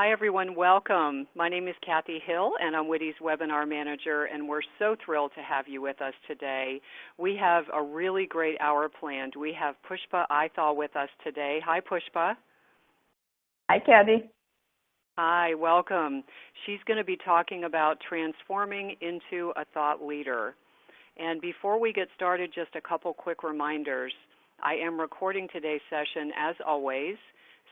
Hi, everyone. Welcome. My name is Kathy Hill, and I'm WITI's webinar manager, and we're so thrilled to have you with us today. We have a really great hour planned. We have Pushpa Ithal with us today. Hi, Pushpa. Hi, Kathy. Hi, welcome. She's going to be talking about transforming into a thought leader. And before we get started, just a couple quick reminders. I am recording today's session as always.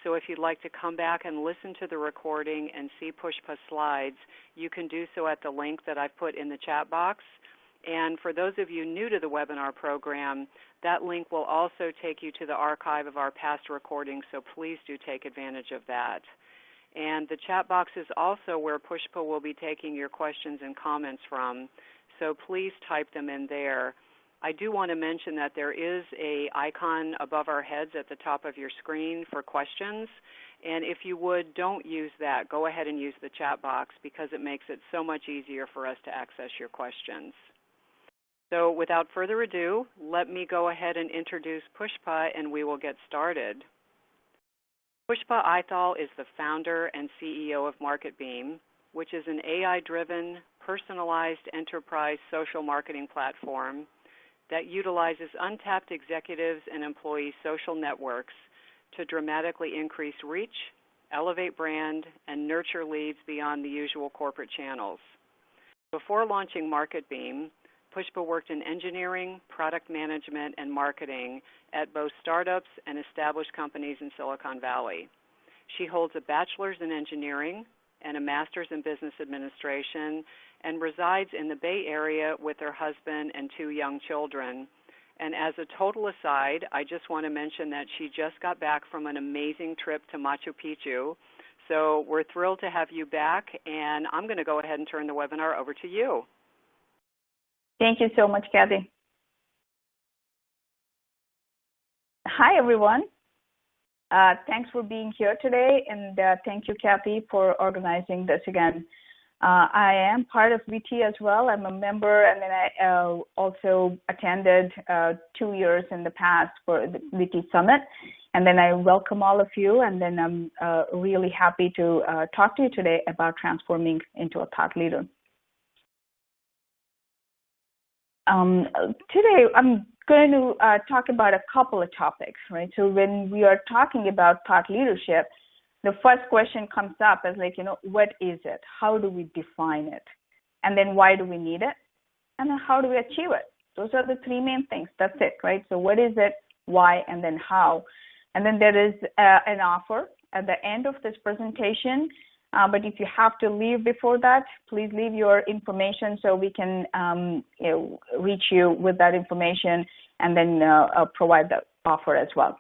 So if you'd like to come back and listen to the recording and see Pushpa's slides, you can do so at the link that I've put in the chat box. And for those of you new to the webinar program, that link will also take you to the archive of our past recordings, so please do take advantage of that. And the chat box is also where Pushpa will be taking your questions and comments from, so please type them in there. I do want to mention that there is an icon above our heads at the top of your screen for questions, and if you would, don't use that. Go ahead and use the chat box because it makes it so much easier for us to access your questions. So without further ado, let me go ahead and introduce Pushpa, and we will get started. Pushpa Ithal is the founder and CEO of MarketBeam, which is an AI-driven, personalized enterprise social marketing platform that utilizes untapped executives and employee social networks to dramatically increase reach, elevate brand, and nurture leads beyond the usual corporate channels. Before launching MarketBeam, Pushpa worked in engineering, product management, and marketing at both startups and established companies in Silicon Valley. She holds a bachelor's in engineering and a master's in business administration, and resides in the Bay Area with her husband and 2 young children. And as a total aside, I just want to mention that she just got back from an amazing trip to Machu Picchu. So we're thrilled to have you back, and I'm going to go ahead and turn the webinar over to you. Thank you so much, Kathy. Hi, everyone. Thanks for being here today, and thank you, Kathy, for organizing this again. I am part of WITI as well. I'm a member, and then I also attended 2 years in the past for the WITI Summit. And then I welcome all of you, and then I'm really happy to talk to you today about transforming into a thought leader. Today, I'm going to talk about a couple of topics, right? So when we are talking about thought leadership, the first question comes up as like, what is it? How do we define it? And then why do we need it? And then how do we achieve it? Those are the 3 main things. That's it, right? So what is it, why, and then how? And then there is an offer at the end of this presentation. But if you have to leave before that, please leave your information so we can reach you with that information and then provide the offer as well.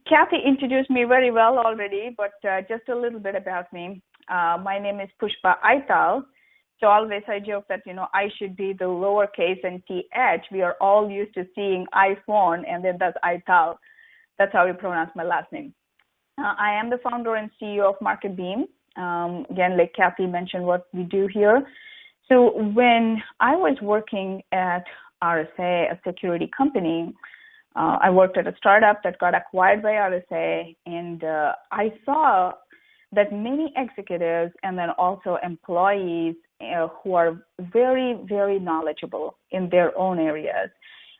Kathy introduced me very well already, but just a little bit about me. My name is Pushpa Ithal. So always I joke that, I should be the lowercase and TH. We are all used to seeing iPhone, and then that's Ithal. That's how we pronounce my last name. I am the founder and CEO of MarketBeam. Again, like Kathy mentioned, what we do here. So when I was working at RSA, a security company, I worked at a startup that got acquired by RSA, and I saw that many executives and then also employees who are very, very knowledgeable in their own areas,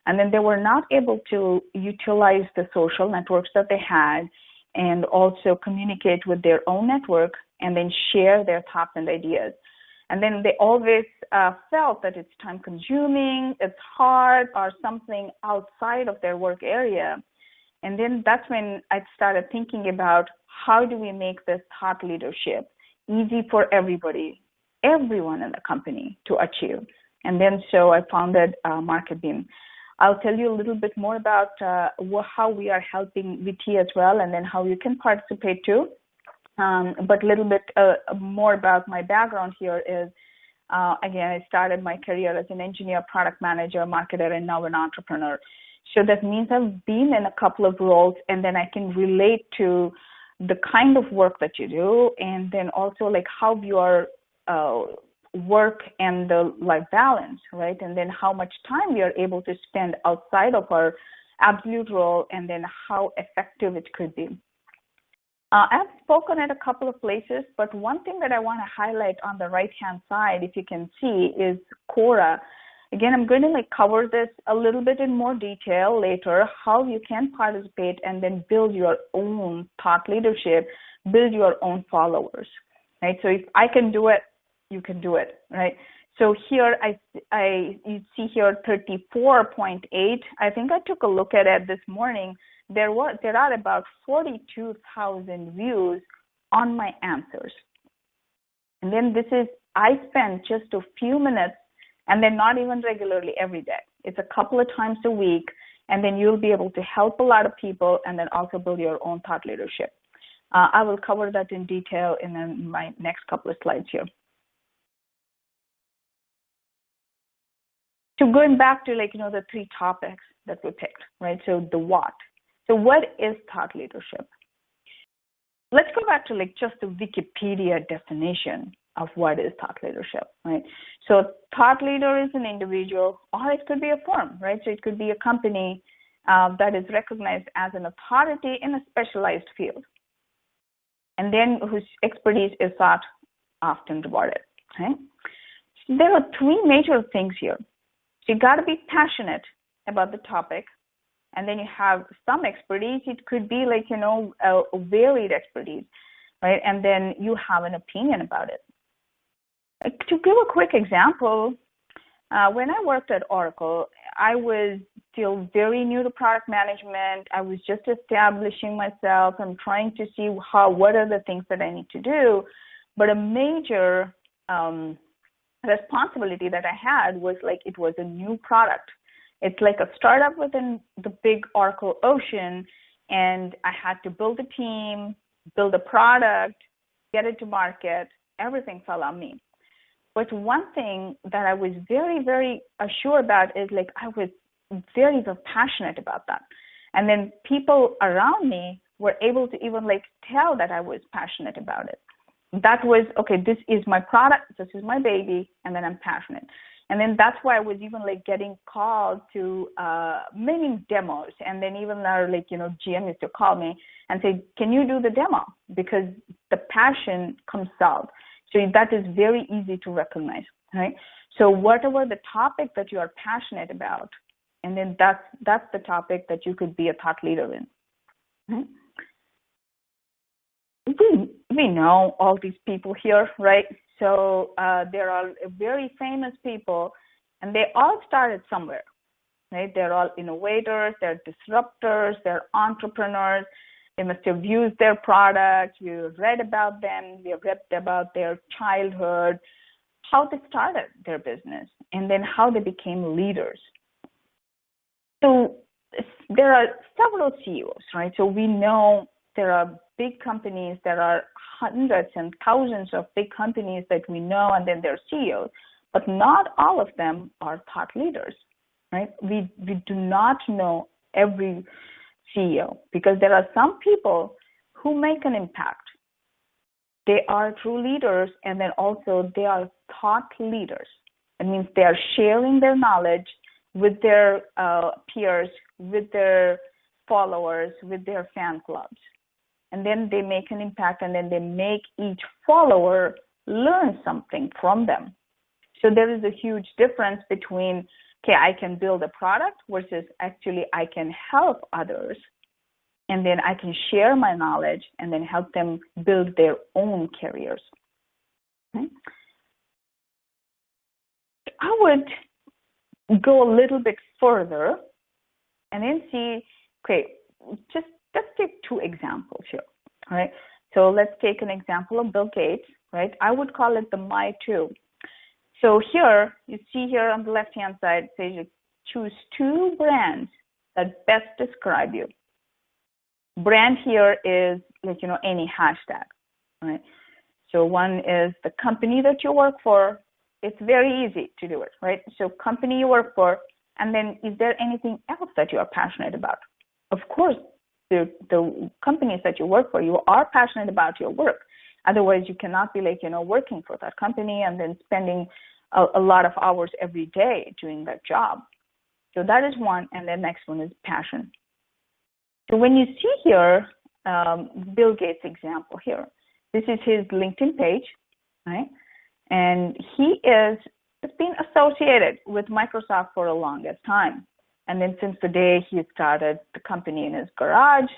and then they were not able to utilize the social networks that they had and also communicate with their own network and then share their thoughts and ideas. And then they always felt that it's time-consuming, it's hard, or something outside of their work area. And then that's when I started thinking about how do we make this thought leadership easy for everybody, everyone in the company to achieve. And then so I founded MarketBeam. I'll tell you a little bit more about how we are helping WITI as well, and then how you can participate too. But a little bit more about my background here is, again, I started my career as an engineer, product manager, marketer, and now an entrepreneur. So that means I've been in a couple of roles, and then I can relate to the kind of work that you do, and then also like how your work and the life balance, right? And then how much time we are able to spend outside of our absolute role, and then how effective it could be. I've spoken at a couple of places, but one thing that I want to highlight on the right-hand side, if you can see, is Quora. Again, I'm going to cover this a little bit in more detail later, how you can participate and then build your own thought leadership, build your own followers, right? So if I can do it, you can do it, right? So here you see here 34.8. I think I took a look at it this morning. There are about 42,000 views on my answers. And then I spend just a few minutes, and then not even regularly every day. It's a couple of times a week, and then you'll be able to help a lot of people and then also build your own thought leadership. I will cover that in detail in my next couple of slides here. So going back to the three topics that we picked, right? So the what. So what is thought leadership? Let's go back to just the Wikipedia definition of what is thought leadership, right? So thought leader is an individual, or it could be a firm, right? So it could be a company that is recognized as an authority in a specialized field, and then whose expertise is sought, often rewarded, right? So there are three major things here. So you got to be passionate about the topic, and then you have some expertise. It could be a varied expertise, right? And then you have an opinion about it. To give a quick example, when I worked at Oracle, I was still very new to product management. I was just establishing myself and trying to see what are the things that I need to do. But a major responsibility that I had was it was a new product. It's like a startup within the big Oracle ocean, and I had to build a team, build a product, get it to market. Everything fell on me. But one thing that I was very, very sure about is I was very, very passionate about that. And then people around me were able to even tell that I was passionate about it. That was, okay, this is my product, this is my baby, and then I'm passionate. And then that's why I was even getting called to many demos. And then even our GM used to call me and say, can you do the demo? Because the passion comes out. So that is very easy to recognize, right? So whatever the topic that you are passionate about, and then that's the topic that you could be a thought leader in. Right? We know all these people here, right? So there are very famous people, and they all started somewhere, right? They're all innovators, they're disruptors, they're entrepreneurs. They must have used their products. We've read about them. We've read about their childhood, how they started their business, and then how they became leaders. So there are several CEOs, right? So we know there are big companies. There are hundreds and thousands of big companies that we know, and then there are CEOs. But not all of them are thought leaders, right? We do not know every CEO, because there are some people who make an impact. They are true leaders, and then also they are thought leaders. It means they are sharing their knowledge with their peers, with their followers, with their fan clubs. And then they make an impact, and then they make each follower learn something from them. So there is a huge difference between, okay, I can build a product versus actually I can help others, and then I can share my knowledge and then help them build their own careers. Okay? I would go a little bit further and then see, okay, let's take two examples here, all right? So let's take an example of Bill Gates, right? I would call it the My Two. So here, you see here on the left-hand side, it says you choose two brands that best describe you. Brand here is any hashtag, right? So one is the company that you work for. It's very easy to do it, right? So company you work for, and then is there anything else that you are passionate about? Of course, the companies that you work for, you are passionate about your work. Otherwise, you cannot be working for that company and then spending a lot of hours every day doing that job. So that is one, and the next one is passion. So when you see here, Bill Gates example here. This is his LinkedIn page, right? And he has been associated with Microsoft for the longest time. And then since the day he started the company in his garage,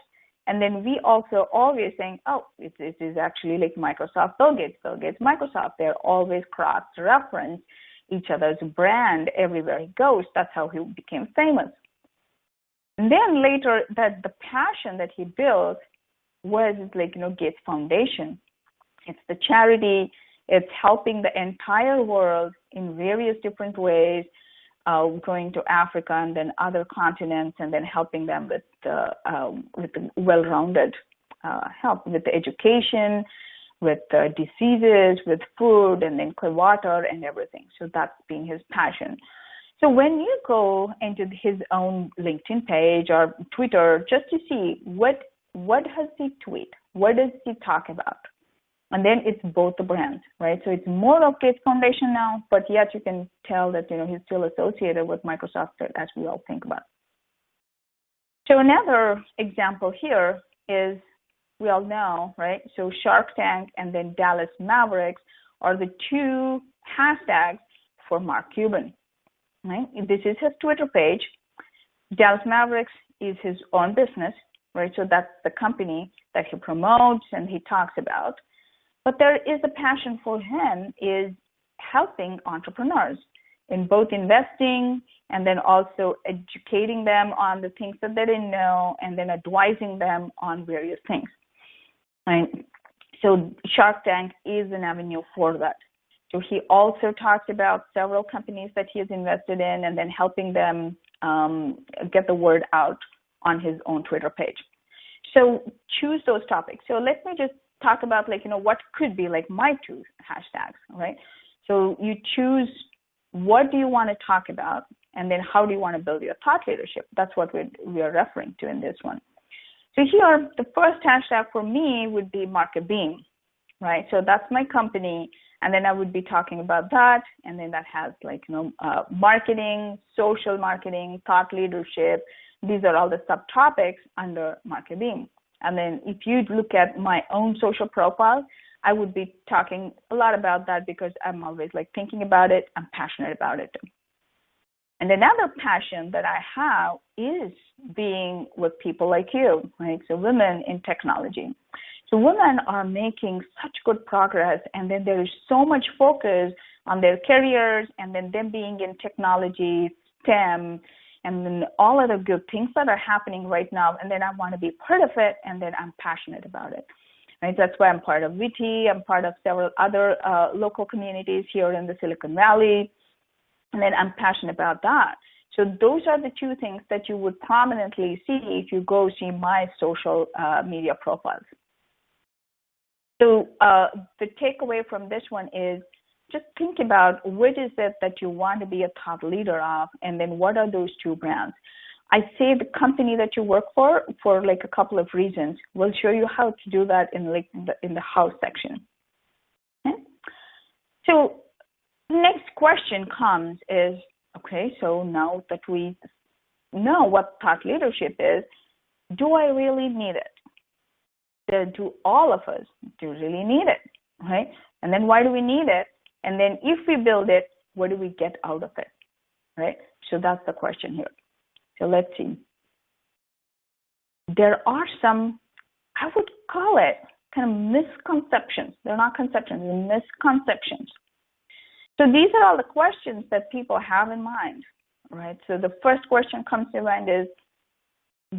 and then we also always saying, oh, it is actually like Microsoft, Bill Gates, Microsoft. They're always cross-reference each other's brand everywhere he goes. That's how he became famous. And then later, that the passion that he built was like, Gates Foundation. It's the charity. It's helping the entire world in various different ways, going to Africa and then other continents, and then helping them with the well-rounded help with the education, with diseases, with food, and then clean water and everything. So that's been his passion. So when you go into his own LinkedIn page or Twitter, just to see what does he tweet, what does he talk about, and then it's both the brands, right? So it's more of Gates Foundation now, but yet you can tell that he's still associated with Microsoft as we all think about. So another example here is, we all know, right? So Shark Tank and then Dallas Mavericks are the two hashtags for Mark Cuban. Right? This is his Twitter page. Dallas Mavericks is his own business, right? So that's the company that he promotes and he talks about. But there is a passion for him is helping entrepreneurs in both investing and then also educating them on the things that they didn't know and then advising them on various things. Right? So Shark Tank is an avenue for that. So he also talks about several companies that he has invested in and then helping them get the word out on his own Twitter page. So choose those topics. So let me just talk about what could be like my two hashtags, right? So you choose what do you want to talk about and then how do you want to build your thought leadership. That's what we are referring to in this one. So here, the first hashtag for me would be MarketBeam, right? So that's my company. And then I would be talking about that, and then that has marketing, social marketing, thought leadership. These are all the subtopics under MarketBeam. And then if you look at my own social profile, I would be talking a lot about that because I'm always thinking about it. I'm passionate about it. And another passion that I have is being with people like you, right? So women in technology. So women are making such good progress, and then there is so much focus on their careers and then them being in technology, STEM, and then all of the good things that are happening right now. And then I want to be part of it, and then I'm passionate about it. Right? That's why I'm part of WITI. I'm part of several other local communities here in the Silicon Valley, and then I'm passionate about that. So those are the two things that you would prominently see if you go see my social media profiles. So the takeaway from this one is just think about what is it that you want to be a thought leader of, and then what are those two brands. I say the company that you work for a couple of reasons. We'll show you how to do that in the how section. Okay? So the next question comes is, okay, so now that we know what thought leadership is, do I really need it? Do all of us do really need it, right? And then why do we need it? And then if we build it, what do we get out of it, right? So that's the question here. So let's see. There are some, I would call it kind of misconceptions. They're not conceptions, they're misconceptions. So these are all the questions that people have in mind, right? So the first question comes to mind is,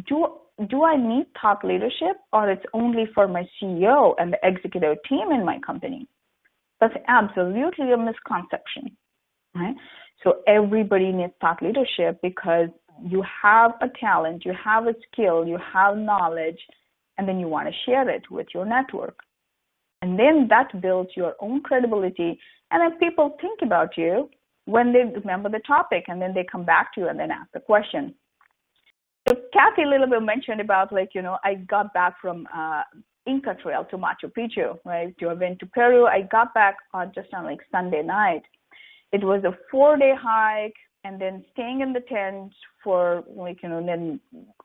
do I need thought leadership, or it's only for my CEO and the executive team in my company? That's absolutely a misconception, right? So everybody needs thought leadership because you have a talent, you have a skill, you have knowledge, and then you want to share it with your network. And then that builds your own credibility. And then people think about you when they remember the topic, and then they come back to you and then ask the question. So Kathy a little bit mentioned about I got back from Inca Trail to Machu Picchu, right? I went to Peru. I got back just on Sunday night. It was a 4-day hike and then staying in the tents for then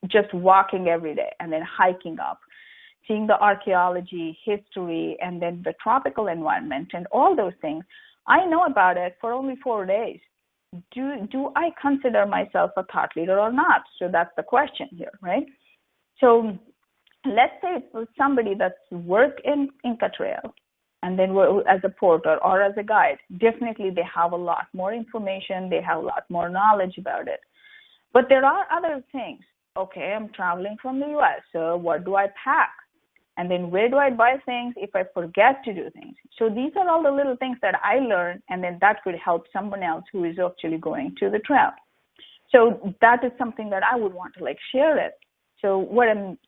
just walking every day and then hiking up seeing the archaeology, history, and then the tropical environment and all those things. I know about it for only 4 days. Do I consider myself a thought leader or not? So that's the question here, right? So let's say it's somebody that's worked in Inca Trail and then as a porter or as a guide. Definitely they have a lot more information. They have a lot more knowledge about it. But there are other things. Okay, I'm traveling from the U.S., so what do I pack? And then where do I buy things if I forget to do things? So these are all the little things that I learned, and then that could help someone else who is actually going to the trail. So that is something that I would want to share it. So what I'm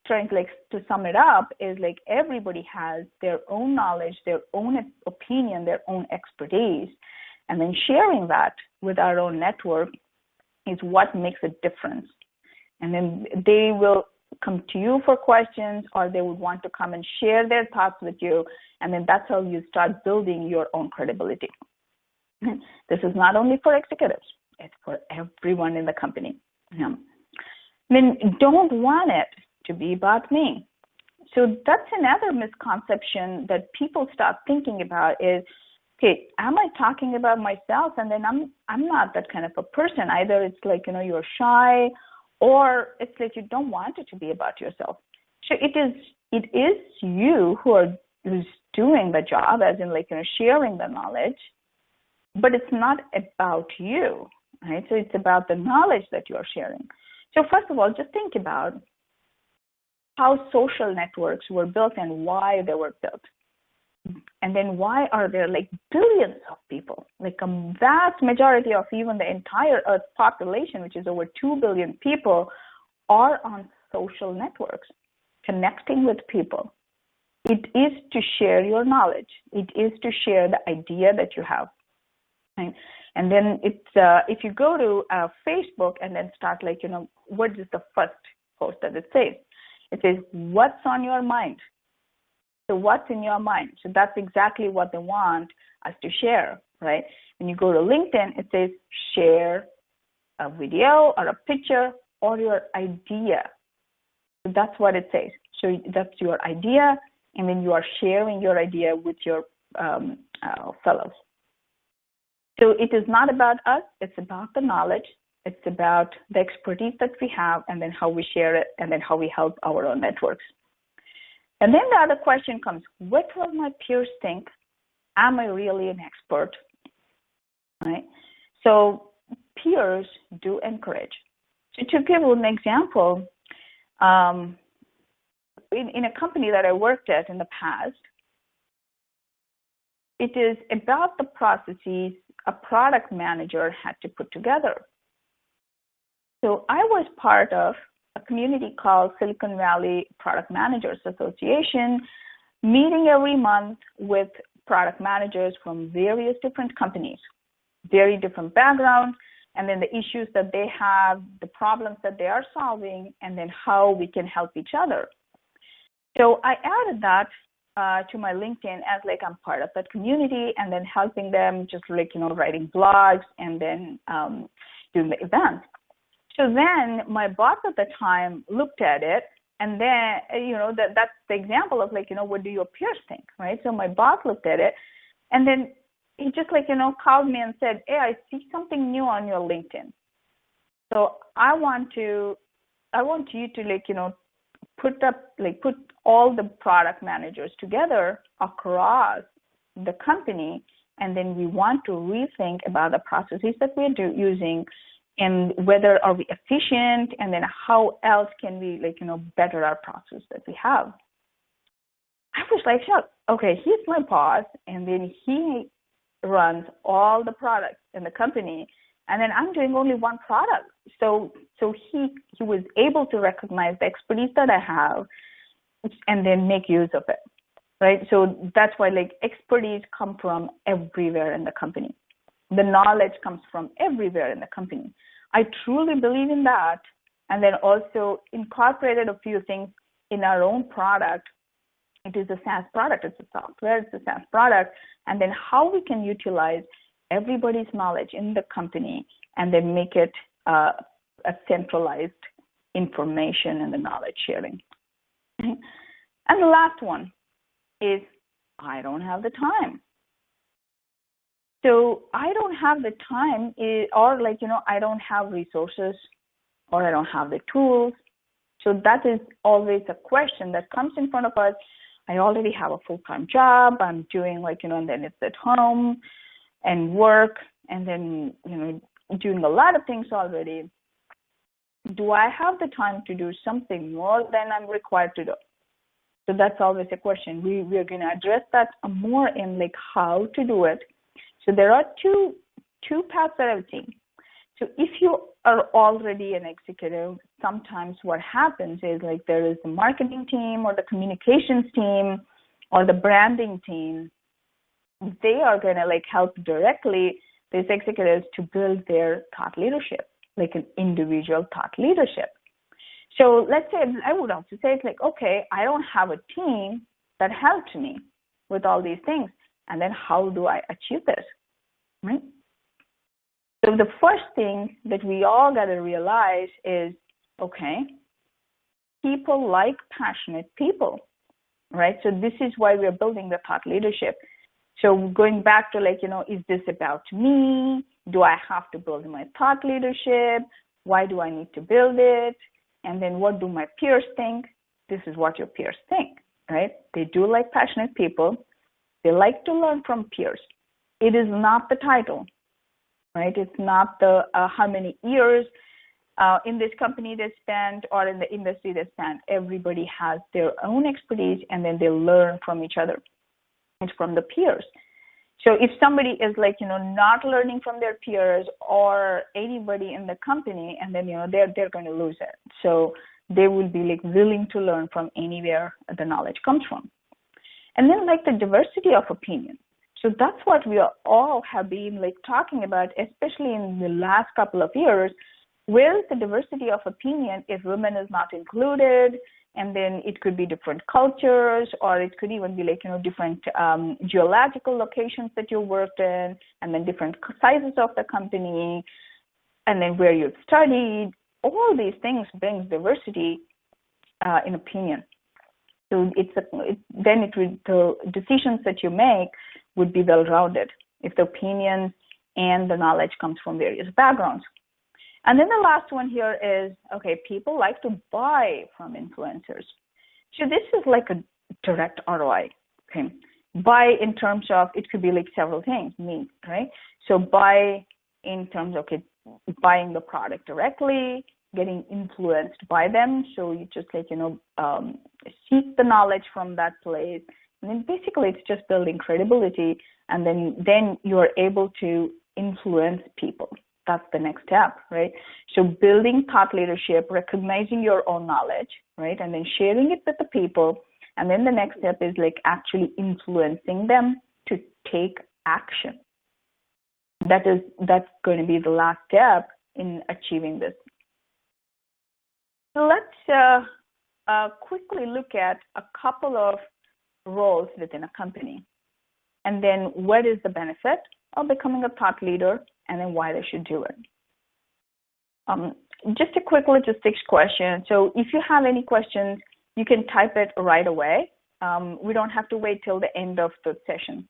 trying to sum it up is everybody has their own knowledge, their own opinion, their own expertise, and then sharing that with our own network is what makes a difference. And then they will come to you for questions, or they would want to come and share their thoughts with you, and then that's how you start building your own credibility. This is not only for executives, it's for everyone in the company. Then don't want it to be about me. So that's another misconception that people start thinking about is, okay, am I talking about myself? And then I'm not that kind of a person. Either it's you're shy, or it's you don't want it to be about yourself. So it is you who's doing the job, as in sharing the knowledge, but it's not about you, right? So it's about the knowledge that you're sharing. So first of all, just think about how social networks were built and why they were built. And then why are there billions of people, a vast majority of even the entire Earth population, which is over 2 billion people, are on social networks, connecting with people. It is to share your knowledge. It is to share the idea that you have. Right? And then it's if you go to Facebook and then start what is the first post that it says? It says, what's on your mind? So what's in your mind? So that's exactly what they want us to share, right? When you go to LinkedIn, it says share a video or a picture or your idea. So that's what it says. So that's your idea, and then you are sharing your idea with your fellows. So it is not about us. It's about the knowledge. It's about the expertise that we have, and then how we share it, and then how we help our own networks. And then the other question comes, what will my peers think? Am I really an expert? Right? So peers do encourage. So to give an example, in a company that I worked at in the past, it is about the processes a product manager had to put together. So I was part of a community called Silicon Valley Product Managers Association, meeting every month with product managers from various different companies, very different backgrounds, and then the issues that they have, the problems that they are solving, and then how we can help each other. So I added that to my LinkedIn as I'm part of that community, and then helping them just writing blogs and then doing the events. So then my boss at the time looked at it, and then, that's the example of what do your peers think, right? So my boss looked at it, and then he just called me and said, hey, I see something new on your LinkedIn. So I want you to put all the product managers together across the company, and then we want to rethink about the processes that we're using, and whether are we efficient, and then how else can we better our process that we have. I was shocked. Okay, he's my boss, and then he runs all the products in the company, and then I'm doing only one product. So he was able to recognize the expertise that I have and then make use of it, right? So that's why expertise come from everywhere in the company. The knowledge comes from everywhere in the company. I truly believe in that, and then also incorporated a few things in our own product. It is a SaaS product. It's a software. It's a SaaS product. And then how we can utilize everybody's knowledge in the company and then make it a centralized information and the knowledge sharing. And the last one is, I don't have the time. So I don't have the time, or I don't have resources, or I don't have the tools. So that is always a question that comes in front of us. I already have a full-time job. I'm doing and then it's at home and work, and then, doing a lot of things already. Do I have the time to do something more than I'm required to do? So that's always a question. We're going to address that more in how to do it. So there are two paths that I've seen. So if you are already an executive, sometimes what happens is there is the marketing team or the communications team or the branding team. They are going to help directly these executives to build their thought leadership, an individual thought leadership. So let's say, I would also say it's okay, I don't have a team that helps me with all these things. And then how do I achieve this, right? So the first thing that we all got to realize is, okay, people like passionate people, right? So this is why we're building the thought leadership. So going back to is this about me? Do I have to build my thought leadership? Why do I need to build it? And then what do my peers think? This is what your peers think, right? They do like passionate people. They like to learn from peers. It is not the title, right? It's not the how many years in this company they spent or in the industry they spent. Everybody has their own expertise, and then they learn from each other. It's from the peers. So if somebody is not learning from their peers or anybody in the company, and then they're going to lose it. So they will be willing to learn from anywhere the knowledge comes from. And then the diversity of opinion. So that's what we all have been talking about, especially in the last couple of years. Where is the diversity of opinion if women is not included? And then it could be different cultures, or it could even be different geological locations that you worked in, and then different sizes of the company, and then where you've studied. All these things brings diversity in opinion. So the decisions that you make would be well-rounded if the opinions and the knowledge comes from various backgrounds. And then the last one here is, okay, people like to buy from influencers. So this is a direct ROI, okay? Buy in terms of, it could be several things, right? So buy in terms of buying the product directly, getting influenced by them. So you just seek the knowledge from that place. And then basically it's just building credibility, and then you are able to influence people. That's the next step, right? So building thought leadership, recognizing your own knowledge, right? And then sharing it with the people. And then the next step is actually influencing them to take action. That's going to be the last step in achieving this. So let's quickly look at a couple of roles within a company. And then what is the benefit of becoming a thought leader, and then why they should do it. Just a quick logistics question. So if you have any questions, you can type it right away. We don't have to wait till the end of the session.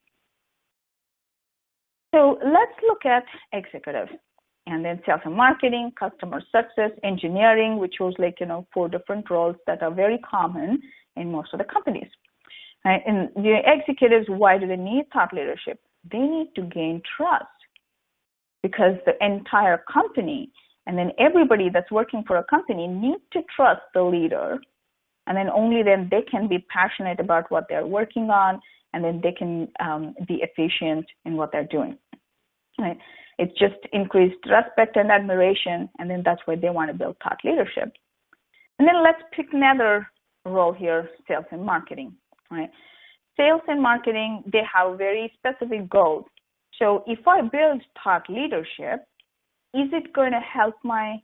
So let's look at executives, and then sales and marketing, customer success, engineering, which was 4 different roles that are very common in most of the companies. Right? And the executives, why do they need thought leadership? They need to gain trust, because the entire company and then everybody that's working for a company need to trust the leader, and then only then they can be passionate about what they're working on, and then they can be efficient in what they're doing. Right? It's just increased respect and admiration, and then that's why they want to build thought leadership. And then let's pick another role here, sales and marketing. Right? Sales and marketing, they have very specific goals. So if I build thought leadership, is it going to help my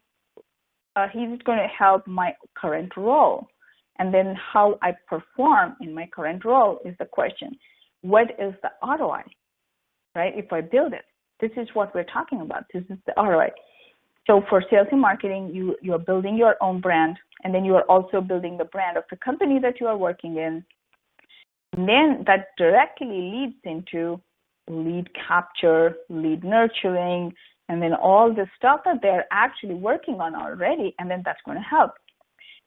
current role? And then how I perform in my current role is the question. What is the ROI, right? If I build it, this is what we're talking about. This is the ROI. So for sales and marketing, you are building your own brand, and then you are also building the brand of the company that you are working in. And then that directly leads into lead capture, lead nurturing, and then all the stuff that they're actually working on already, and then that's going to help.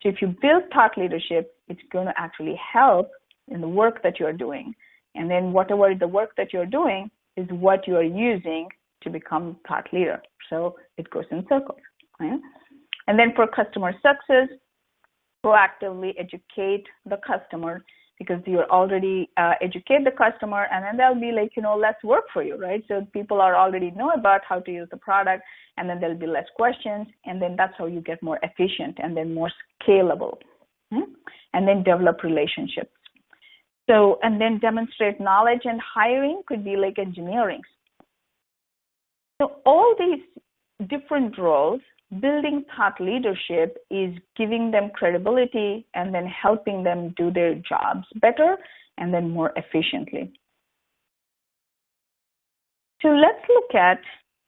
So if you build thought leadership, it's going to actually help in the work that you're doing. And then whatever the work that you're doing is what you are using to become thought leader. So it goes in circles. Right? And then for customer success, proactively educate the customer, because you already educate the customer, and then there'll be less work for you, right? So people are already know about how to use the product, and then there'll be less questions, and then that's how you get more efficient and then more scalable. And then develop relationships. So, and then demonstrate knowledge, and hiring could be like engineering. So all these different roles, building thought leadership is giving them credibility and then helping them do their jobs better and then more efficiently. So let's look at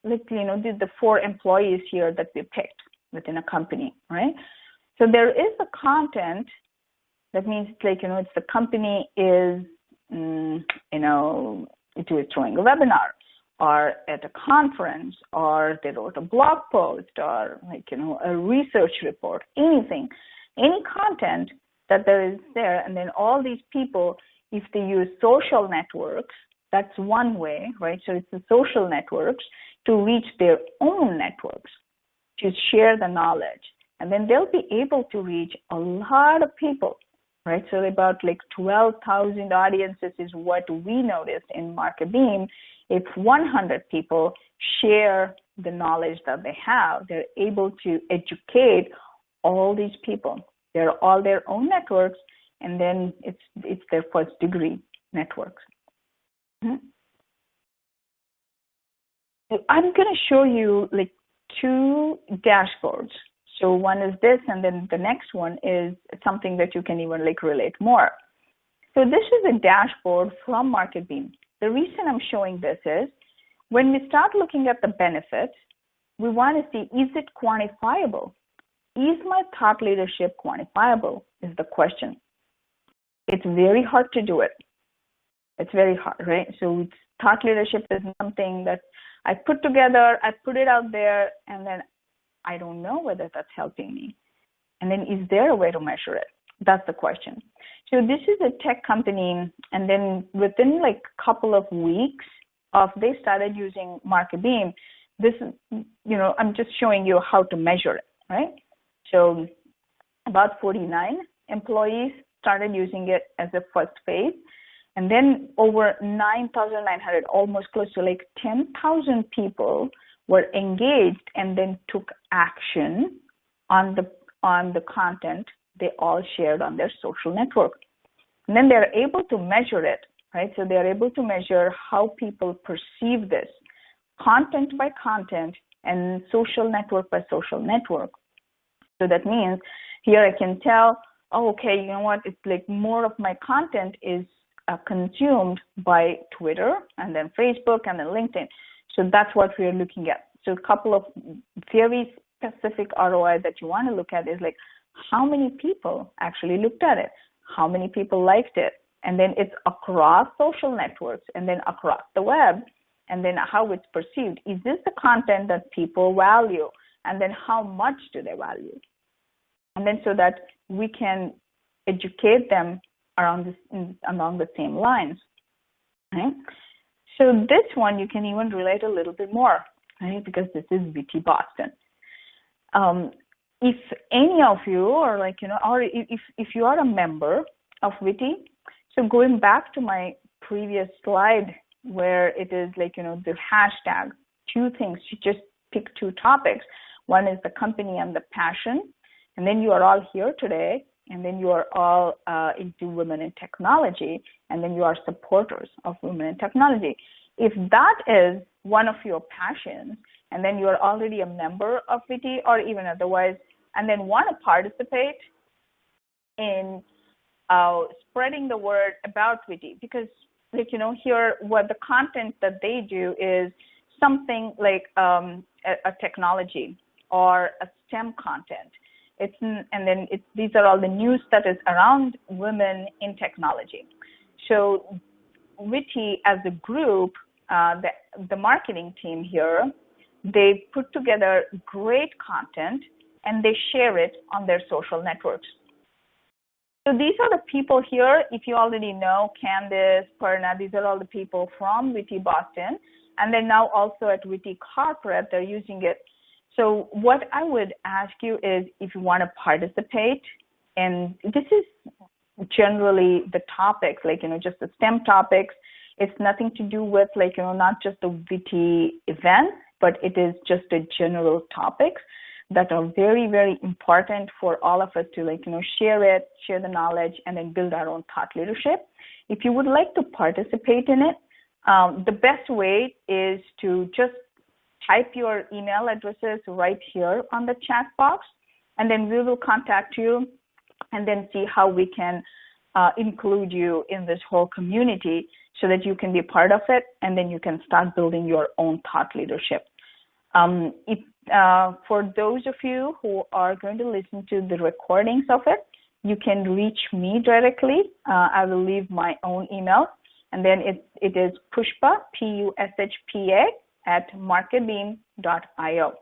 the 4 employees here that we picked within a company, right? So there is a content that means it's the company is it was throwing a webinar, or at a conference, or they wrote a blog post, or a research report, anything, any content that there is there. And then all these people, if they use social networks, that's one way, right? So it's the social networks to reach their own networks, to share the knowledge. And then they'll be able to reach a lot of people, right? So about 12,000 audiences is what we noticed in MarketBeam. If 100 people share the knowledge that they have, they're able to educate all these people. They're all their own networks, and then it's their first degree networks. So I'm going to show you 2 dashboards. So one is this, and then the next one is something that you can even relate more. So this is a dashboard from MarketBeam. The reason I'm showing this is when we start looking at the benefits, we want to see, is it quantifiable? Is my thought leadership quantifiable is the question. It's very hard to do it. It's very hard, right? So thought leadership is something that I put together, I put it out there, and then I don't know whether that's helping me. And then is there a way to measure it? That's the question. So this is a tech company, and then within a couple of weeks they started using MarketBeam. This is, I'm just showing you how to measure it, right? So about 49 employees started using it as a first phase, and then over 9,900, almost close to 10,000 people were engaged and then took action on the content they all shared on their social network. And then they're able to measure it, right? So they're able to measure how people perceive this, content by content and social network by social network. So that means here I can tell, okay, you know what, it's more of my content is consumed by Twitter and then Facebook and then LinkedIn. So that's what we're looking at. So a couple of very specific ROI that you want to look at is how many people actually looked at it, how many people liked it, and then it's across social networks and then across the web, and then how it's perceived. Is this the content that people value, and then how much do they value? And then so that we can educate them along the same lines. Right? So this one you can even relate a little bit more, right? Because this is WITI Boston. If any of you are or if you are a member of WITI, so going back to my previous slide where it is the hashtag, 2 things, you just pick 2 topics. One is the company and the passion, and then you are all here today, and then you are all into women in technology, and then you are supporters of women in technology. If that is one of your passions, and then you are already a member of WITI or even otherwise, and then want to participate in spreading the word about WITI, because here what the content that they do is something like a technology or a STEM content. These are all the news that is around women in technology. So WITI as a group, the marketing team here, they put together great content and they share it on their social networks. So these are the people here. If you already know Candice, Perna, these are all the people from WITI Boston, and then now also at WITI Corporate, they're using it. So what I would ask you is if you want to participate, and this is generally the topics, just the STEM topics. It's nothing to do with not just the WITI event, but it is just a general topics that are very, very important for all of us to share the knowledge and then build our own thought leadership. If you would like to participate in it, the best way is to just type your email addresses right here on the chat box, and then we will contact you and then see how we can include you in this whole community so that you can be part of it, and then you can start building your own thought leadership. For those of you who are going to listen to the recordings of it, you can reach me directly. I will leave my own email, and then it is Pushpa, Pushpa, at MarketBeam.io.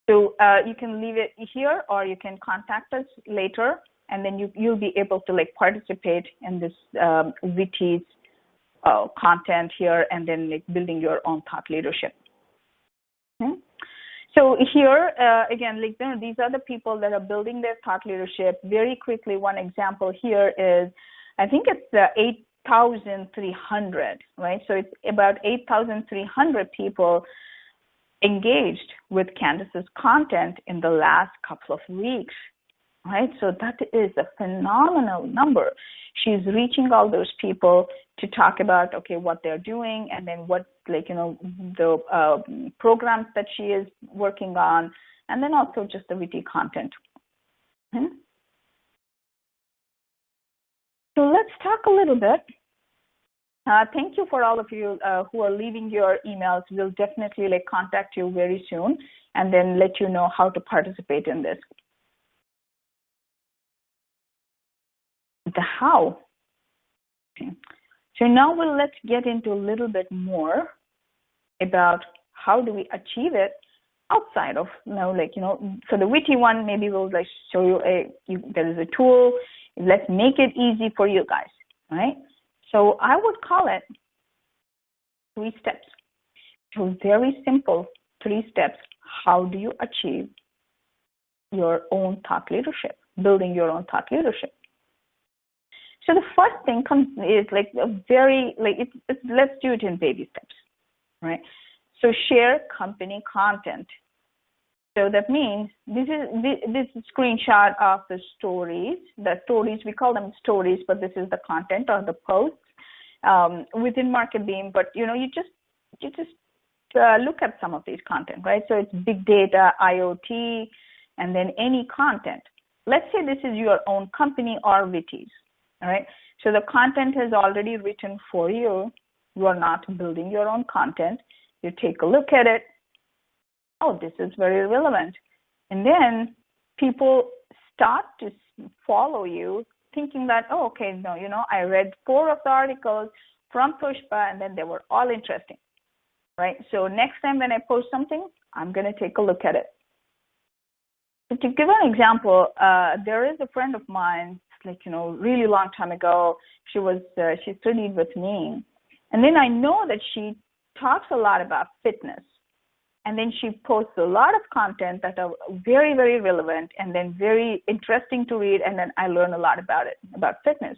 So you can leave it here, or you can contact us later, and then you'll be able to participate in this WITI's content here, and then building your own thought leadership. Okay. So here again, these are the people that are building their thought leadership. Very quickly, one example here is, I think it's 8,300, right? So it's about 8,300 people engaged with Candice's content in the last couple of weeks, right? So that is a phenomenal number. She's reaching all those people to talk about, what they're doing, and then what, the programs that she is working on, and then also just the WITI content. Okay. So let's talk a little bit. Thank you for all of you who are leaving your emails. We'll definitely contact you very soon and then let you know how to participate in this. The how. Okay. So now let's get into a little bit more about how do we achieve it outside of, for the WITI one, maybe we'll show you there is a tool. Let's make it easy for you guys, right? So I would call it 3 steps. So very simple 3 steps. How do you achieve your own thought leadership, building your own thought leadership? So the first thing is let's do it in baby steps, right? So share company content. So that means this is a screenshot of the stories. The stories, we call them stories, but this is the content or the posts within MarketBeam. But you just look at some of these content, right? So it's big data, IoT, and then any content. Let's say this is your own company or WITI's. All right. So the content is already written for you. You are not building your own content. You take a look at it. Oh, this is very relevant. And then people start to follow you thinking that, I read 4 of the articles from Pushpa and then they were all interesting, right? So next time when I post something, I'm going to take a look at it. So to give an example, there is a friend of mine, really long time ago, she studied with me. And then I know that she talks a lot about fitness. And then she posts a lot of content that are very, very relevant and then very interesting to read. And then I learn a lot about it, about fitness.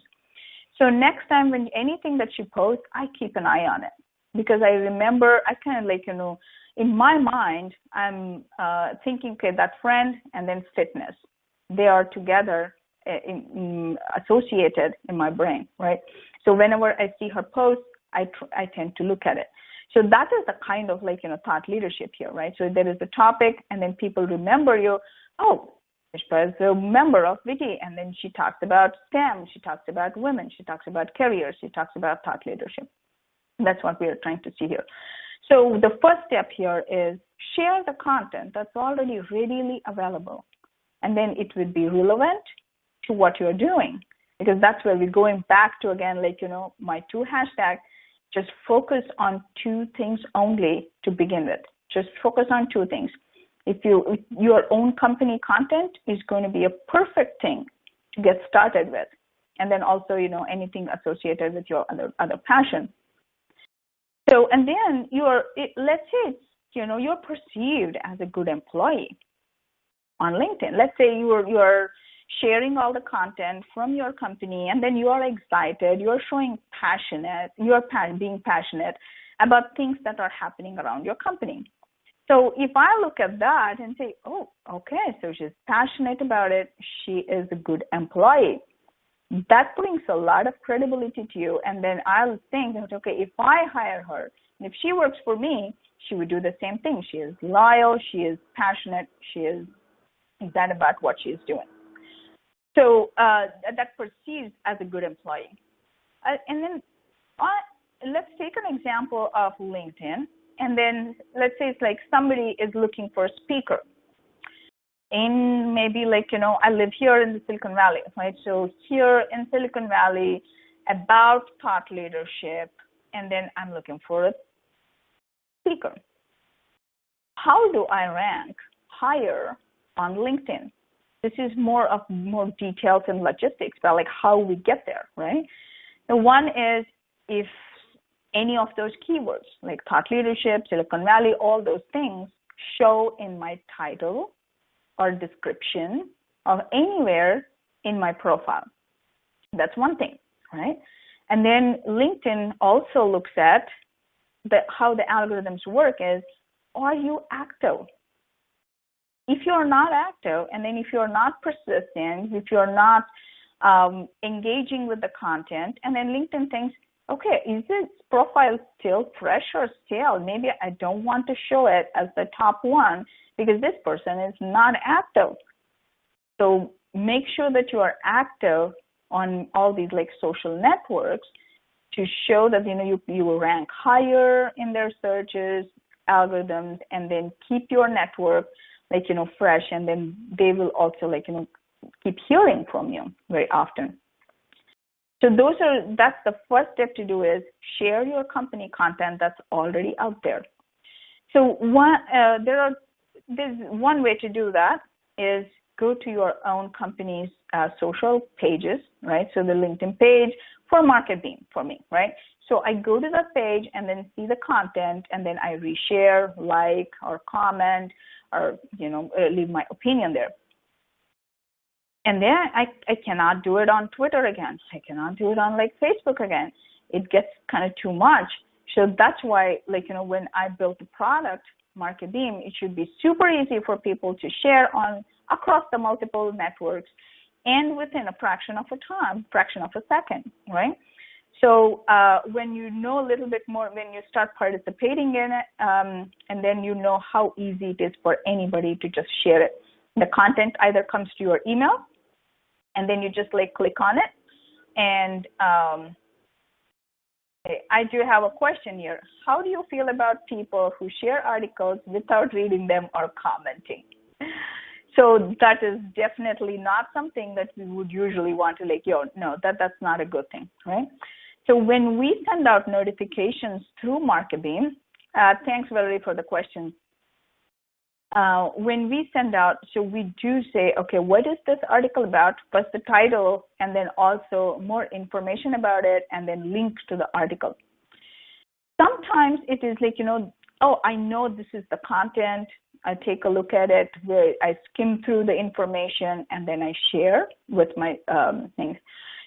So next time when anything that she posts, I keep an eye on it. Because I remember, I kind of in my mind, I'm thinking, that friend and then fitness, they are together associated in my brain, right? So whenever I see her post, I tend to look at it. So that is the kind of thought leadership here, right? So there is a topic, and then people remember you. Oh, Pushpa is a member of WITI, and then she talks about STEM, she talks about women, she talks about careers, she talks about thought leadership. That's what we are trying to see here. So the first step here is share the content that's already readily available, and then it would be relevant to what you're doing, because that's where we're going back to, again, like, my 2 hashtags. Just focus on 2 things only to begin with. Just focus on 2 things. If your own company content is going to be a perfect thing to get started with, and then also, anything associated with your other passion. So, and then let's say it's, you're perceived as a good employee on LinkedIn. Let's say you're sharing all the content from your company, and then you are excited, you're showing being passionate about things that are happening around your company. So if I look at that and say, oh, okay, so she's passionate about it, she is a good employee, that brings a lot of credibility to you. And then I'll think that, okay, if I hire her, and if she works for me, she would do the same thing. She is loyal, she is passionate, she is excited about what she is doing. So that perceived as a good employee. And then let's take an example of LinkedIn. And then let's say it's like somebody is looking for a speaker. In maybe like, I live here in the Silicon Valley, right? So here in Silicon Valley, about thought leadership, and then I'm looking for a speaker. How do I rank higher on LinkedIn? This is more details and logistics about like how we get there, right? The one is if any of those keywords like thought leadership, Silicon Valley, all those things show in my title or description or anywhere in my profile. That's one thing, right? And then LinkedIn also looks at how the algorithms work is, are you active? If you're not active, and then if you're not persistent, if you're not engaging with the content, and then LinkedIn thinks, okay, is this profile still fresh or stale? Maybe I don't want to show it as the top one because this person is not active. So make sure that you are active on all these like social networks to show that you will rank higher in their searches, algorithms, and then keep your network fresh, and then they will also keep hearing from you very often. So that's the first step to do is share your company content that's already out there. So there's one way to do that is go to your own company's social pages, right? So the LinkedIn page for MarketBeam for me, right? So I go to that page and then see the content, and then I reshare, like, or comment, or leave my opinion there. And then I cannot do it on Twitter again. I cannot do it on Facebook again. It gets kind of too much. So that's why when I built the product, MarketBeam, it should be super easy for people to share across the multiple networks and within a fraction of a second, right? So when you know a little bit more, when you start participating in it, and then you know how easy it is for anybody to just share it. The content either comes to your email, and then you just click on it. And I do have a question here. How do you feel about people who share articles without reading them or commenting? So that is definitely not something that we would usually want to no, that's not a good thing, right? So when we send out notifications through MarketBeam, thanks Valerie for the question. When we send out, so we do say, okay, what is this article about? First the title, and then also more information about it, and then links to the article. Sometimes it is oh, I know this is the content. I take a look at it, where I skim through the information, and then I share with my things.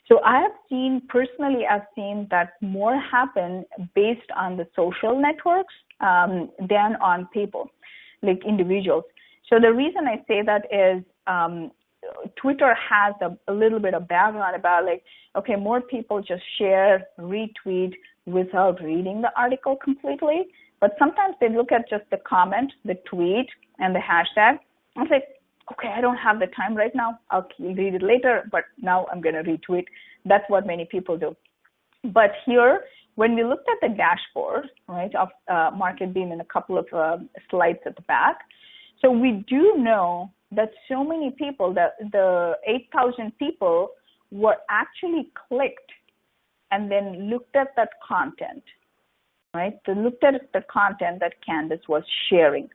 So I've seen that more happen based on the social networks than on people, like individuals. So the reason I say that is Twitter has a little bit of background about okay, more people just share, retweet without reading the article completely. But sometimes they look at just the comment, the tweet, and the hashtag. I'm like, okay, I don't have the time right now. I'll read it later, but now I'm going to retweet. That's what many people do. But here, when we looked at the dashboard, right, of MarketBeam in a couple of slides at the back, so we do know that so many people, that the 8,000 people were actually clicked and then looked at that content, right? They looked at the content that Candace was sharing.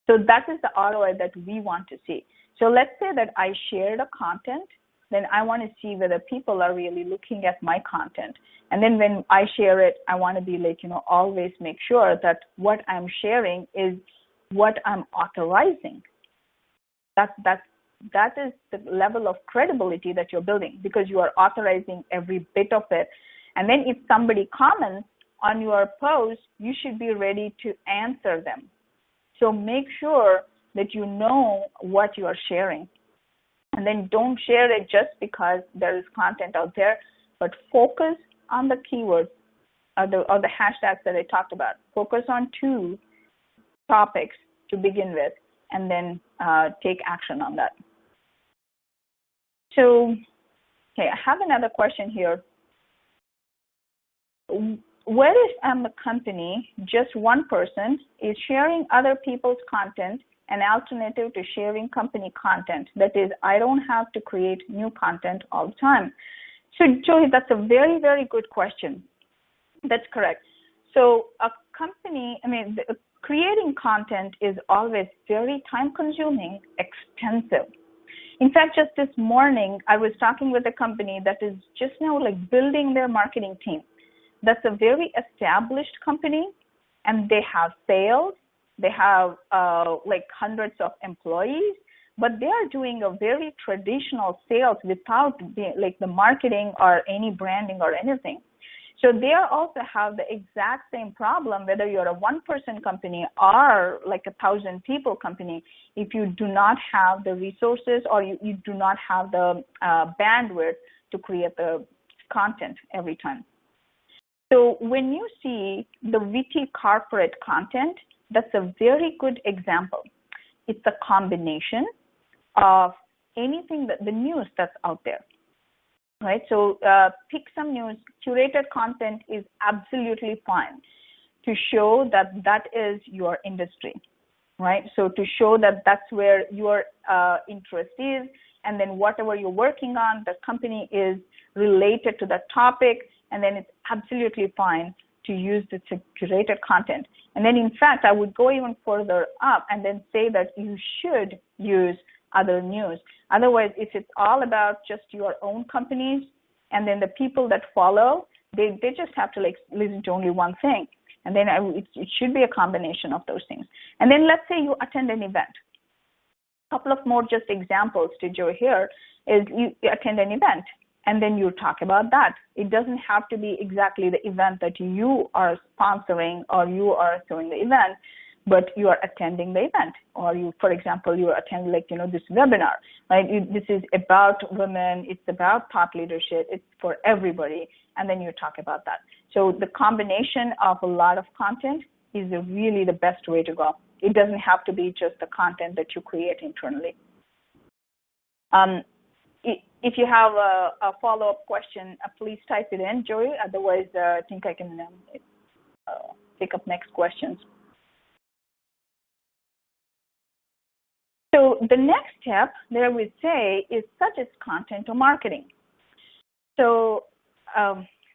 So that is the ROI that we want to see. So let's say that I shared a content, then I want to see whether people are really looking at my content. And then when I share it, I want to be like, always make sure that what I'm sharing is what I'm authorizing. That is the level of credibility that you're building, because you are authorizing every bit of it. And then if somebody comments on your post, you should be ready to answer them. So make sure that you know what you are sharing. And then don't share it just because there is content out there, but focus on the keywords or the hashtags that I talked about. Focus on 2 topics to begin with, and then take action on that. So, okay, I have another question here. What if I'm a company, just one person is sharing other people's content, an alternative to sharing company content? That is, I don't have to create new content all the time. So, Joey, that's a very, very good question. That's correct. So a company, creating content is always very time-consuming, expensive. In fact, just this morning, I was talking with a company that is just now like building their marketing team. That's a very established company, and they have sales. They have like hundreds of employees, but they are doing a very traditional sales without the marketing or any branding or anything. So they also have the exact same problem, whether you're a one-person company or like 1,000 people company. If you do not have the resources or you do not have the bandwidth to create the content every time. So when you see the WITI corporate content, that's a very good example. It's a combination of anything the news that's out there. Right, so pick some news. Curated content is absolutely fine to show that is your industry, right? So to show that that's where your interest is, and then whatever you're working on, the company is related to that topic, and then it's absolutely fine to use the curated content. And then, in fact, I would go even further up and then say that you should use other news. Otherwise, if it's all about just your own companies, and then the people that follow, they just have to listen to only one thing. And then it should be a combination of those things. And then let's say you attend an event. A couple of more just examples to Joe here is you attend an event, and then you talk about that. It doesn't have to be exactly the event that you are sponsoring or you are throwing the event, but you are attending the event, or you, for example, you attend this webinar, right? This is about women, it's about thought leadership, it's for everybody, and then you talk about that. So the combination of a lot of content is really the best way to go. It doesn't have to be just the content that you create internally. If you have a follow-up question, please type it in, Joey. Otherwise, I think I can pick up next questions. So the next step that I would say is such as content or marketing. So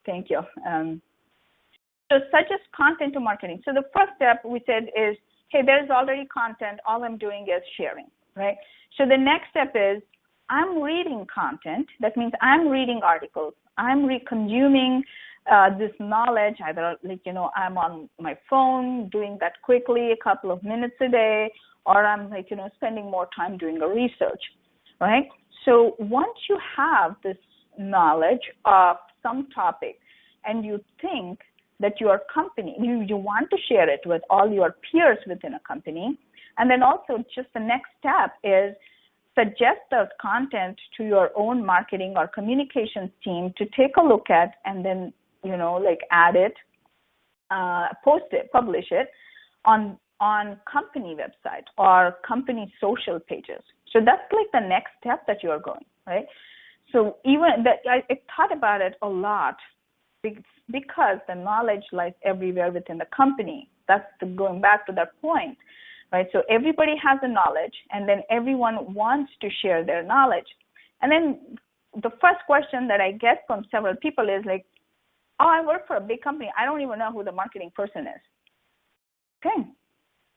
thank you. So such as content or marketing. So the first step we said is, hey, there's already content. All I'm doing is sharing, right? So the next step is I'm reading content. That means I'm reading articles. I'm consuming this knowledge, either I'm on my phone doing that quickly, a couple of minutes a day, or I'm spending more time doing a research, right? So once you have this knowledge of some topic and you think that your company, you want to share it with all your peers within a company, and then also just the next step is suggest the content to your own marketing or communications team to take a look at, and then add it, post it, publish it on company website or company social pages. So that's like the next step that you're going, right? So even that, I thought about it a lot because the knowledge lies everywhere within the company. That's going back to that point, right? So everybody has the knowledge, and then everyone wants to share their knowledge. And then the first question that I get from several people is like, oh, I work for a big company. I don't even know who the marketing person is. Okay.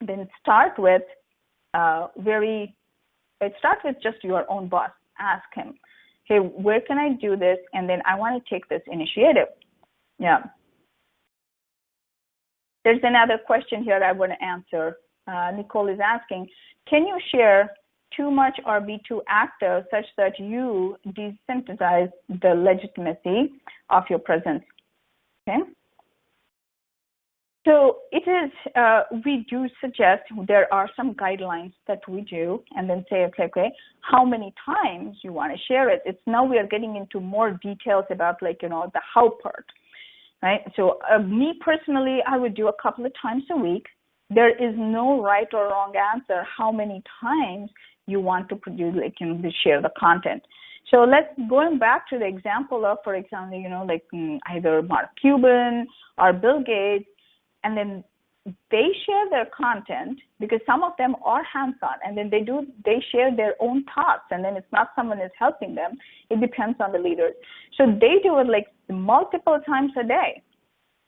Then start with just your own boss. Ask him, hey, where can I do this? And then I want to take this initiative. Yeah. There's another question here I want to answer. Nicole is asking, can you share too much or be too active such that you desensitize the legitimacy of your presence? Okay. So it is, we do suggest there are some guidelines that we do and then say, okay, how many times you want to share it. It's now we are getting into more details about the how part, right? So me personally, I would do a couple of times a week. There is no right or wrong answer how many times you want to produce, share the content. So going back to the example of, for example, either Mark Cuban or Bill Gates, and then they share their content because some of them are hands-on, and then they share their own thoughts, and then it's not someone is helping them. It depends on the leaders. So they do it multiple times a day,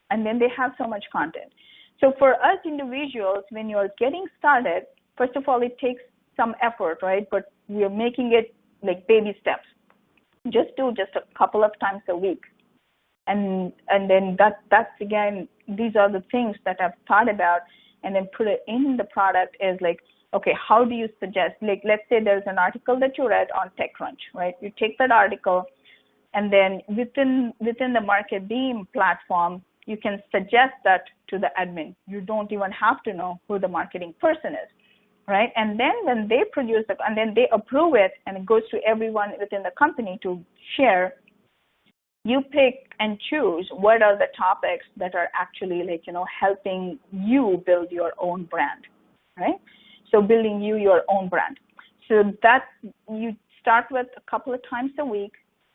and then they have so much content. So for us individuals, when you're getting started, first of all, it takes some effort, right? But we're making it baby steps. Just do a couple of times a week. And then that's again, these are the things that I've thought about, and then put it in the product is okay, how do you suggest, let's say there's an article that you read on TechCrunch, right? You take that article, and then within the MarketBeam platform, you can suggest that to the admin. You don't even have to know who the marketing person is, right? And then when they produce it, and then they approve it, and it goes to everyone within the company to share, you pick and choose what are the topics that are actually helping you build your own brand, right? So building your own brand. So that you start with a couple of times a week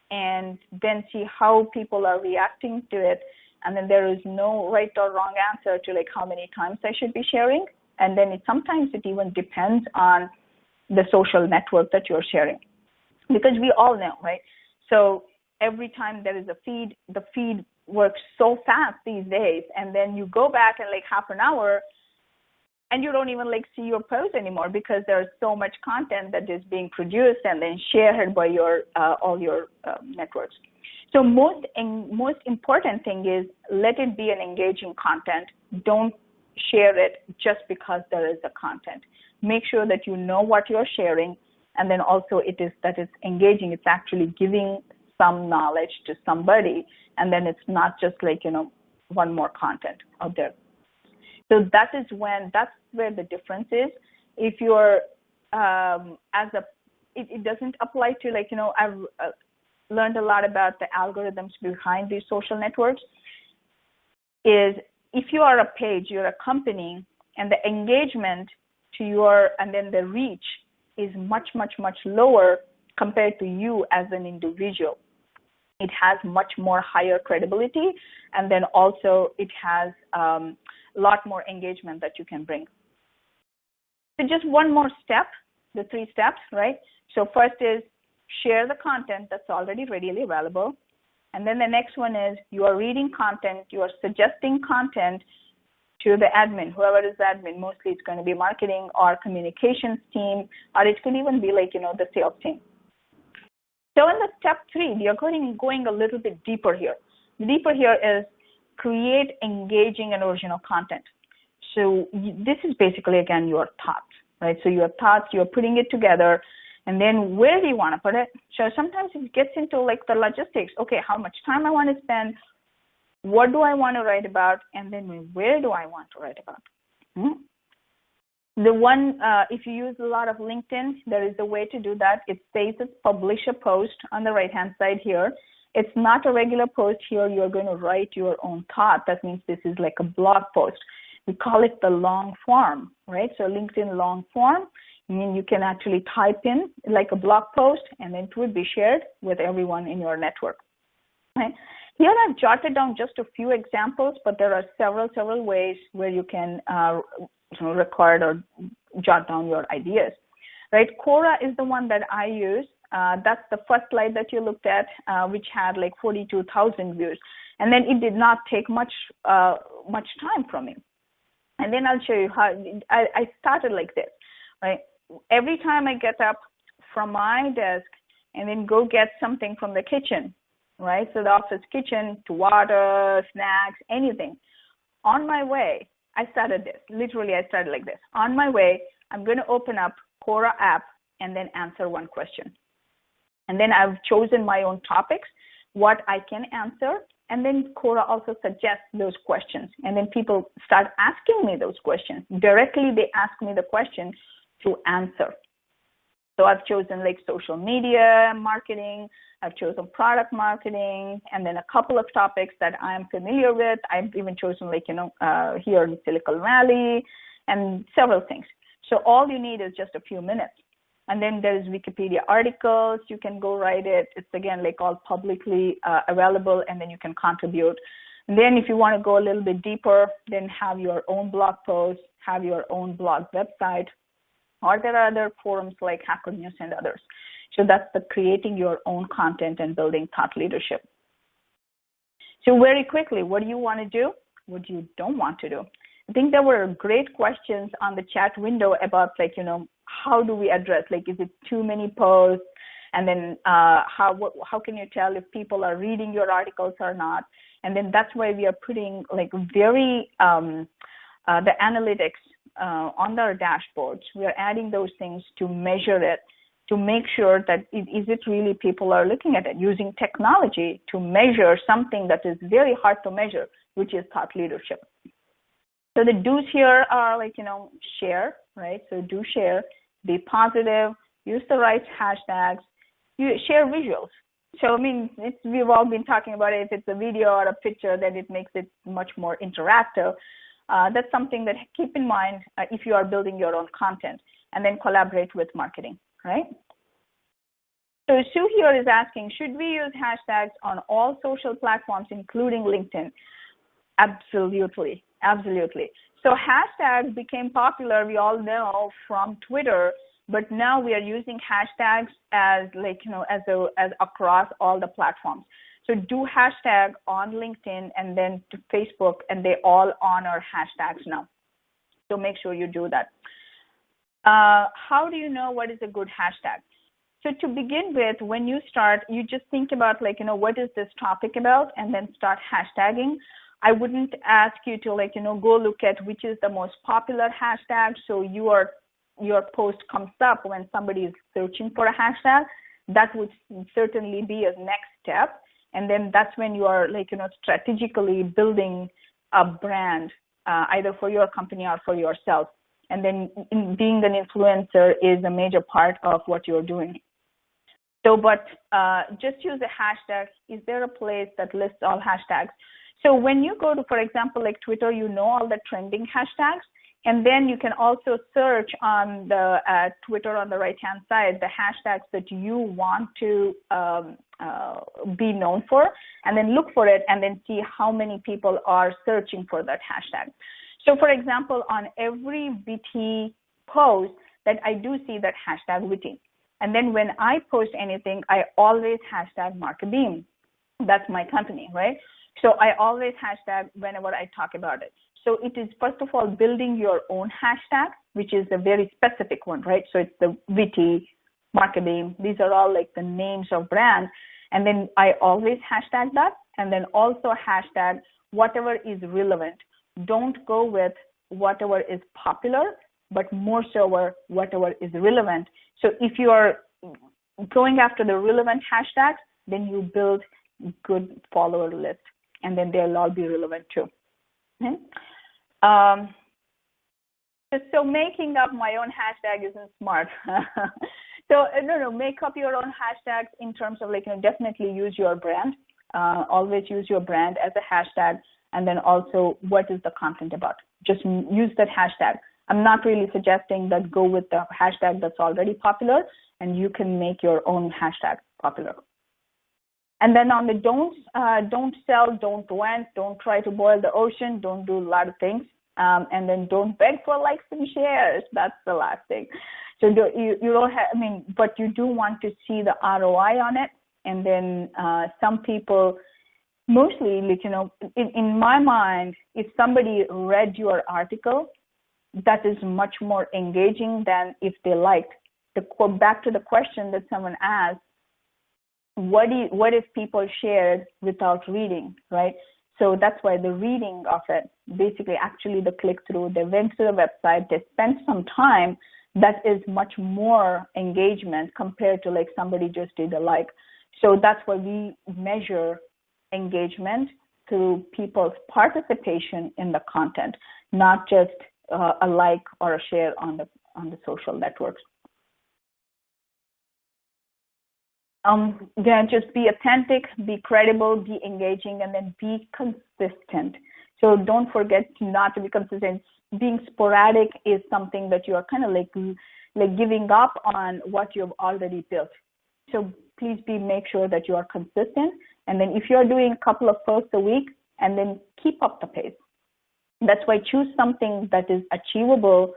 and then see how people are reacting to it. And then there is no right or wrong answer to how many times I should be sharing. And then sometimes it even depends on the social network that you're sharing, because we all know, right? So every time there is a feed, the feed works so fast these days, and then you go back in half an hour and you don't even see your post anymore because there's so much content that is being produced and then shared by all your networks. So most important thing is let it be an engaging content. Don't share it just because there is a content. Make sure that you know what you're sharing, and then also that it's engaging. It's actually giving some knowledge to somebody, and then it's not just one more content out there. So that's where the difference is. If you're it doesn't apply to I've learned a lot about the algorithms behind these social networks. Is if you are a page, you're a company, and the engagement and then the reach is much, much, much lower compared to you as an individual. It has much more higher credibility, and then also it has a lot more engagement that you can bring. So just one more step, the 3 steps, right? So first is share the content that's already readily available. And then the next one is you are reading content, you are suggesting content to the admin, whoever is the admin. Mostly it's going to be marketing or communications team, or it could even be the sales team. So in the step 3, we are going a little bit deeper here. The deeper here is create engaging and original content. So this is basically, again, your thoughts, right? So your thoughts, you're putting it together, and then where do you want to put it? So sometimes it gets into the logistics. Okay, how much time I want to spend, what do I want to write about, and then where do I want to write about? The one, if you use a lot of LinkedIn, there is a way to do that. It says it's publish a post on the right-hand side here. It's not a regular post here. You're going to write your own thought. That means this is like a blog post. We call it the long form, right? So LinkedIn long form, you can actually type in like a blog post, and it would be shared with everyone in your network. Right? Here I've jotted down just a few examples, but there are several ways where you can record or jot down your ideas. Right, Quora is the one that I use. That's the first slide that you looked at, which had like 42,000 views, and then it did not take much time from me. And then I'll show you how I started like this. Right, every time I get up from my desk and then go get something from the kitchen, right? So the office kitchen, to water, snacks, anything. On my way, I started this. Literally, I started like this. On my way, I'm going to open up Quora app and then answer one question. And then I've chosen my own topics, what I can answer, and then Quora also suggests those questions. And then people start asking me those questions. Directly, they ask me the question to answer. So I've chosen like social media marketing, I've chosen product marketing, and then a couple of topics that I'm familiar with. I've even chosen like, here in Silicon Valley and several things. So all you need is just a few minutes. And then there's Wikipedia articles. You can go write it. It's again like all publicly available, and then you can contribute. And then if you want to go a little bit deeper, then have your own blog post, have your own blog website, or there are other forums like Hacker News and others. So that's the creating your own content and building thought leadership. So very quickly, what do you want to do? What you don't want to do? I think there were great questions on the chat window about like, how do we address, like, is it too many posts? And then how can you tell if people are reading your articles or not? And then that's why we are putting like very, the analytics on our dashboards. We are adding those things to measure it, to make sure that is it really people are looking at it, using technology to measure something that is very hard to measure, which is thought leadership. So the do's here are like, share, right? So do share, be positive, use the right hashtags, you share visuals. So, I mean, we've all been talking about it. If it's a video or a picture, then it makes it much more interactive. That's something that keep in mind if you are building your own content, and then collaborate with marketing, right? So Sue here is asking, should we use hashtags on all social platforms, including LinkedIn? Absolutely. So hashtags became popular, we all know, from Twitter, but now we are using hashtags as like, as across all the platforms. So do hashtag on LinkedIn and then to Facebook, and they all honor hashtags now. So make sure you do that. How do you know what is a good hashtag? So to begin with, when you start, you just think about like, what is this topic about, and then start hashtagging. I wouldn't ask you to like, go look at which is the most popular hashtag. So your post comes up when somebody is searching for a hashtag. That would certainly be a next step. And then that's when you are like, strategically building a brand, either for your company or for yourself. And then being an influencer is a major part of what you're doing. So, but just use a hashtag. Is there a place that lists all hashtags? So when you go to, for example, like Twitter, all the trending hashtags, and then you can also search on the Twitter on the right-hand side, the hashtags that you want to be known for, and then look for it and then see how many people are searching for that hashtag. So for example, on every WITI post that I do see that hashtag WITI. And then when I post anything, I always hashtag MarketBeam. That's my company, right? So I always hashtag whenever I talk about it. So it is, first of all, building your own hashtag, which is a very specific one, right? So it's the WITI, MarketBeam. These are all like the names of brands. And then I always hashtag that, and then also hashtag whatever is relevant. Don't go with whatever is popular, but more so whatever is relevant. So if you are going after the relevant hashtags, then you build good follower list, and then they'll all be relevant too. Okay? So making up my own hashtag isn't smart. So no, make up your own hashtags in terms of like, definitely use your brand. Always use your brand as a hashtag, and then also what is the content about. Just use that hashtag. I'm not really suggesting that go with the hashtag that's already popular, and you can make your own hashtag popular. And then on the don't sell, don't rent, don't try to boil the ocean, don't do a lot of things. And then don't beg for likes and shares. That's the last thing. So you don't have, but you do want to see the ROI on it. And then some people, mostly, in my mind, if somebody read your article, that is much more engaging than if they liked. Back to the question that someone asked, what if people shared without reading, right? So that's why the reading of it, basically actually the click-through, they went to the website, they spent some time, that is much more engagement compared to like somebody just did a like. So that's why we measure engagement through people's participation in the content, not just a like or a share on the social networks. Just be authentic, be credible, be engaging, and then be consistent. So don't forget not to be consistent. Being sporadic is something that you are kind of like giving up on what you've already built. So please make sure that you are consistent. And then if you're doing a couple of posts a week, and then keep up the pace. That's why choose something that is achievable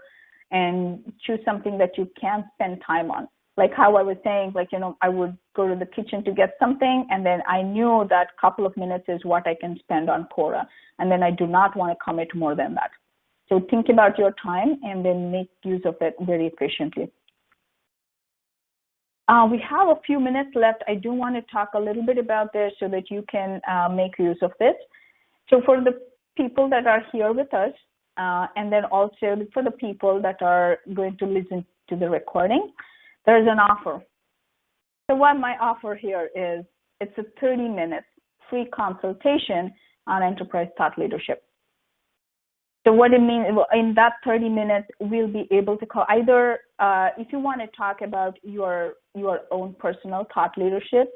and choose something that you can spend time on. Like how I was saying, I would go to the kitchen to get something, and then I knew that couple of minutes is what I can spend on Quora, and then I do not want to commit more than that. So think about your time and then make use of it very efficiently. We have a few minutes left. I do want to talk a little bit about this so that you can make use of this. So for the people that are here with us, and then also for the people that are going to listen to the recording, there's an offer. So what my offer here is, it's a 30-minute free consultation on enterprise thought leadership. So what it means, in that 30 minutes, we'll be able to call either, if you want to talk about your own personal thought leadership,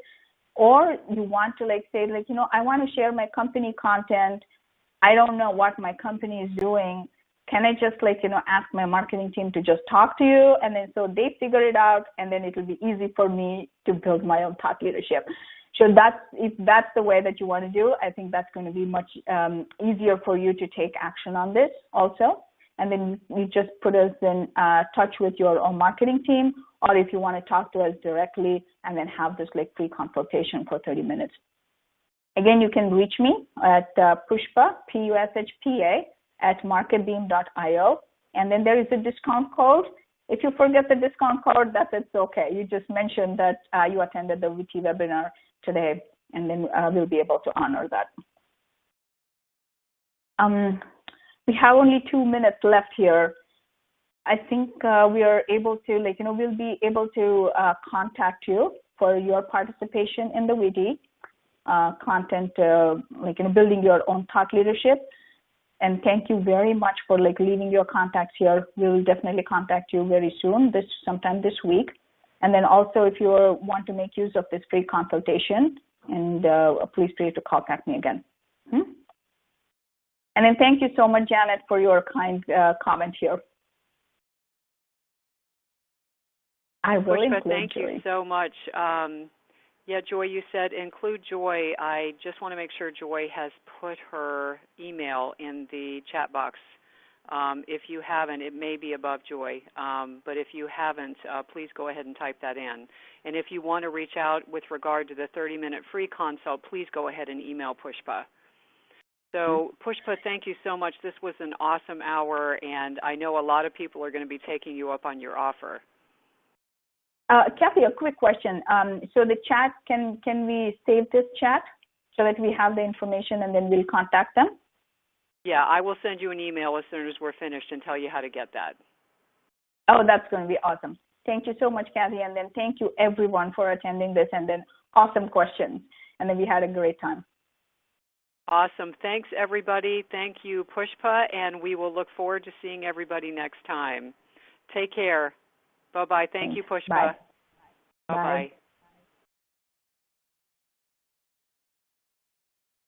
or you want to say, I want to share my company content. I don't know what my company is doing. Can I just ask my marketing team to just talk to you? And then so they figure it out, and then it will be easy for me to build my own thought leadership. So if that's the way that you want to do, I think that's going to be much easier for you to take action on this also. And then you just put us in touch with your own marketing team, or if you want to talk to us directly and then have this free consultation for 30 minutes. Again, you can reach me at Pushpa, P-U-S-H-P-A, at MarketBeam.io. And then there is a discount code. If you forget the discount code, it's okay. You just mentioned that you attended the WITI webinar today, and then we'll be able to honor that. We have only 2 minutes left here. I think we are able to, we'll be able to contact you for your participation in the WITI content, building your own thought leadership. And thank you very much for leaving your contacts here. We will definitely contact you very soon, sometime this week. And then also, if you want to make use of this free consultation, and please feel free to contact me again. And then thank you so much, Janet, for your kind comment here. I will include thank Joy. you so much. Yeah, Joy, you said include Joy. I just want to make sure Joy has put her email in the chat box. If you haven't, it may be above Joy. But if you haven't, please go ahead and type that in. And if you want to reach out with regard to the 30-minute free consult, please go ahead and email Pushpa. So, Pushpa, thank you so much. This was an awesome hour, and I know a lot of people are going to be taking you up on your offer. Kathy, a quick question. So the chat, can we save this chat so that we have the information and then we'll contact them? Yeah, I will send you an email as soon as we're finished and tell you how to get that. Oh, that's going to be awesome. Thank you so much, Kathy, and then thank you everyone for attending this, and then awesome questions. And then we had a great time. Awesome. Thanks, everybody. Thank you, Pushpa, and we will look forward to seeing everybody next time. Take care. Bye-bye. Thank you, Pushpa. Bye. Bye-bye.